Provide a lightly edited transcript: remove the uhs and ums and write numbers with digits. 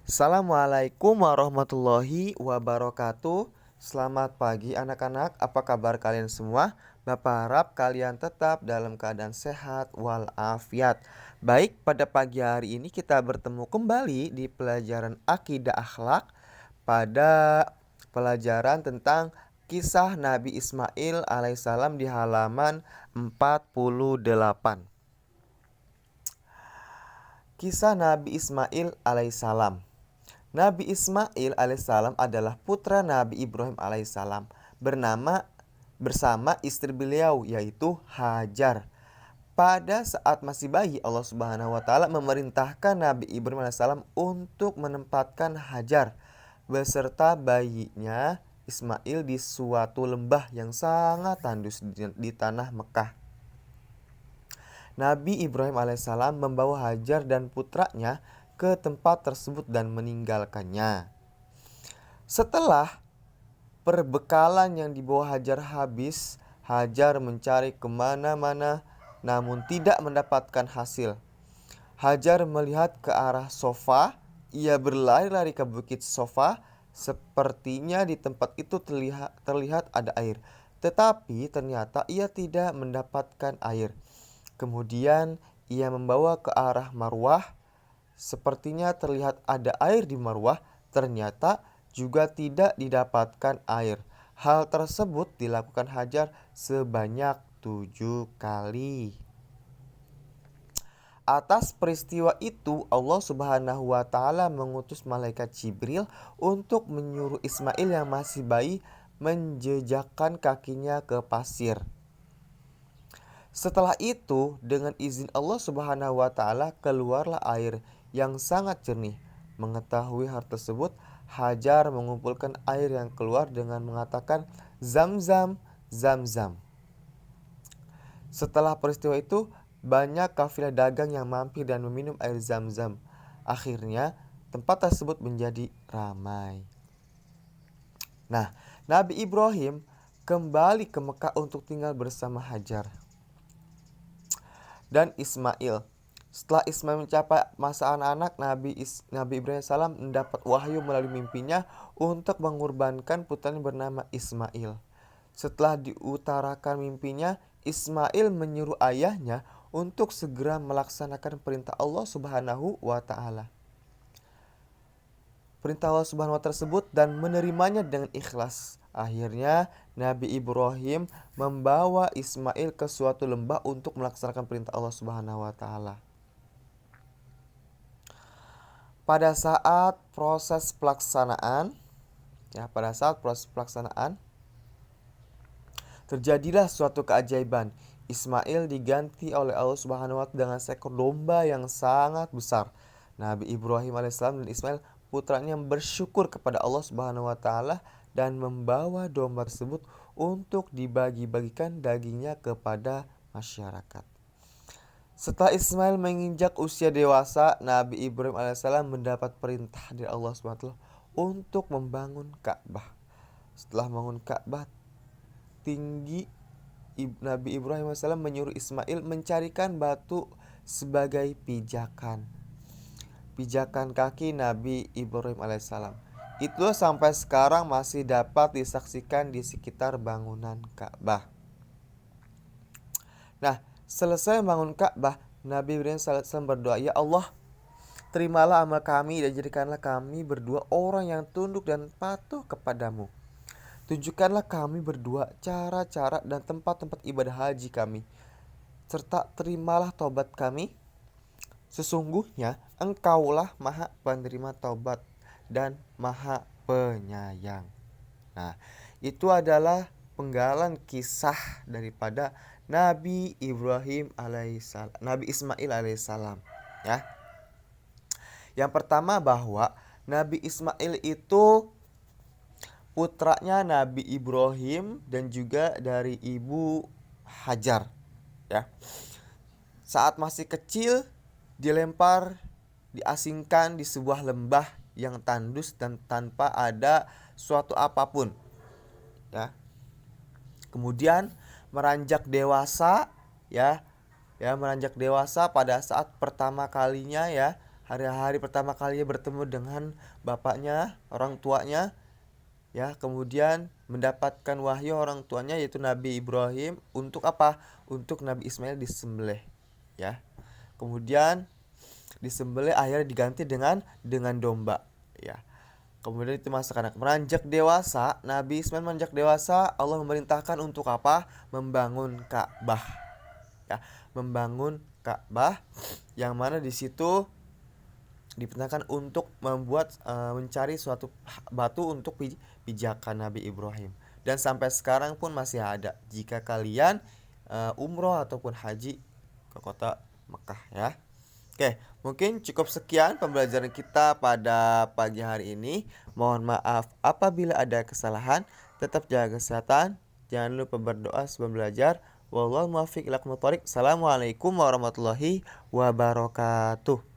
Assalamualaikum warahmatullahi wabarakatuh. Selamat pagi anak-anak, apa kabar kalian semua? Bapak harap kalian tetap dalam keadaan sehat walafiat. Baik, pada pagi hari ini kita bertemu kembali di pelajaran Akidah Akhlak pada pelajaran tentang kisah Nabi Ismail alaihissalam di halaman 48. Kisah Nabi Ismail alaihissalam. Nabi Ismail alaihissalam adalah putra Nabi Ibrahim alaihissalam bersama istri beliau yaitu Hajar. Pada saat masih bayi, Allah Subhanahu wa taala memerintahkan Nabi Ibrahim alaihissalam untuk menempatkan Hajar beserta bayinya Ismail di suatu lembah yang sangat tandus di tanah Mekah. Nabi Ibrahim alaihissalam membawa Hajar dan putranya ke tempat tersebut dan meninggalkannya. Setelah perbekalan yang dibawa Hajar habis, Hajar mencari kemana-mana namun tidak mendapatkan hasil. Hajar melihat ke arah Sofa. Ia berlari-lari ke bukit Sofa. Sepertinya di tempat itu terlihat ada air. Tetapi ternyata ia tidak mendapatkan air. Kemudian ia membawa ke arah Marwah. Sepertinya terlihat ada air di Marwah. Ternyata juga tidak didapatkan air. Hal tersebut dilakukan Hajar sebanyak 7 kali. Atas peristiwa itu Allah Subhanahu wa taala mengutus malaikat Jibril untuk menyuruh Ismail yang masih bayi menjejakkan kakinya ke pasir. Setelah itu, dengan izin Allah Subhanahu wa taala keluarlah air yang sangat jernih. Mengetahui hal tersebut, Hajar mengumpulkan air yang keluar dengan mengatakan Zam-zam, Zam-zam. Setelah peristiwa itu, banyak kafilah dagang yang mampir dan meminum air Zam-zam. Akhirnya, tempat tersebut menjadi ramai. Nah, Nabi Ibrahim kembali ke Mekah untuk tinggal bersama Hajar dan Ismail. Setelah Ismail mencapai masa anak-anak, Nabi Ibrahim salam mendapat wahyu melalui mimpinya untuk mengorbankan putranya bernama Ismail. Setelah diutarakan mimpinya, Ismail menyuruh ayahnya untuk segera melaksanakan perintah Allah Subhanahu wa taala. Perintah Allah Subhanahu wa taala tersebut dan menerimanya dengan ikhlas. Akhirnya Nabi Ibrahim membawa Ismail ke suatu lembah untuk melaksanakan perintah Allah Subhanahu wa taala. Pada saat proses pelaksanaan terjadilah suatu keajaiban. Ismail diganti oleh Allah Subhanahu wa taala dengan seekor domba yang sangat besar. Nabi Ibrahim alaihissalam dan Ismail putranya bersyukur kepada Allah Subhanahu wa taala dan membawa domba tersebut untuk dibagi-bagikan dagingnya kepada masyarakat. Setelah Ismail menginjak usia dewasa, Nabi Ibrahim alaihissalam mendapat perintah dari Allah Subhanahu wa taala untuk membangun Ka'bah. Setelah membangun Ka'bah tinggi, Nabi Ibrahim AS menyuruh Ismail mencarikan batu sebagai pijakan kaki Nabi Ibrahim alaihissalam. Itu sampai sekarang masih dapat disaksikan di sekitar bangunan Ka'bah. Nah, selesai membangun Ka'bah, Nabi Ibrahim alaihissalam berdoa, "Ya Allah, terimalah amal kami dan jadikanlah kami berdua orang yang tunduk dan patuh kepadamu. Tunjukkanlah kami berdua cara-cara dan tempat-tempat ibadah haji kami, serta terimalah taubat kami. Sesungguhnya Engkaulah Maha Penerima Taubat dan Maha Penyayang." Nah, itu adalah penggalan kisah daripada Nabi Ismail alaihissalam, ya. Yang pertama bahwa Nabi Ismail itu putranya Nabi Ibrahim dan juga dari ibu Hajar, ya. Saat masih kecil diasingkan di sebuah lembah yang tandus dan tanpa ada suatu apapun, ya. Kemudian meranjak dewasa, ya. Meranjak dewasa pada saat pertama kalinya, ya, hari pertama kali bertemu dengan bapaknya, orang tuanya, ya, kemudian mendapatkan wahyu orang tuanya yaitu Nabi Ibrahim untuk apa? Untuk Nabi Ismail disembelih, ya. Kemudian disembelih akhirnya diganti dengan domba, ya. Kemudian itu masa kanak beranjak dewasa, Nabi Ismail menanjak dewasa, Allah memerintahkan untuk apa? Membangun Ka'bah. Ya, membangun Ka'bah yang mana di situ diperintahkan untuk mencari suatu batu untuk pijakan Nabi Ibrahim. Dan sampai sekarang pun masih ada jika kalian umroh ataupun haji ke kota Mekah, ya. Oke, mungkin cukup sekian pembelajaran kita pada pagi hari ini. Mohon maaf apabila ada kesalahan. Tetap jaga kesehatan. Jangan lupa berdoa sebelum belajar. Wallahu muwaffiq ila aqwamit thoriq. Assalamualaikum warahmatullahi wabarakatuh.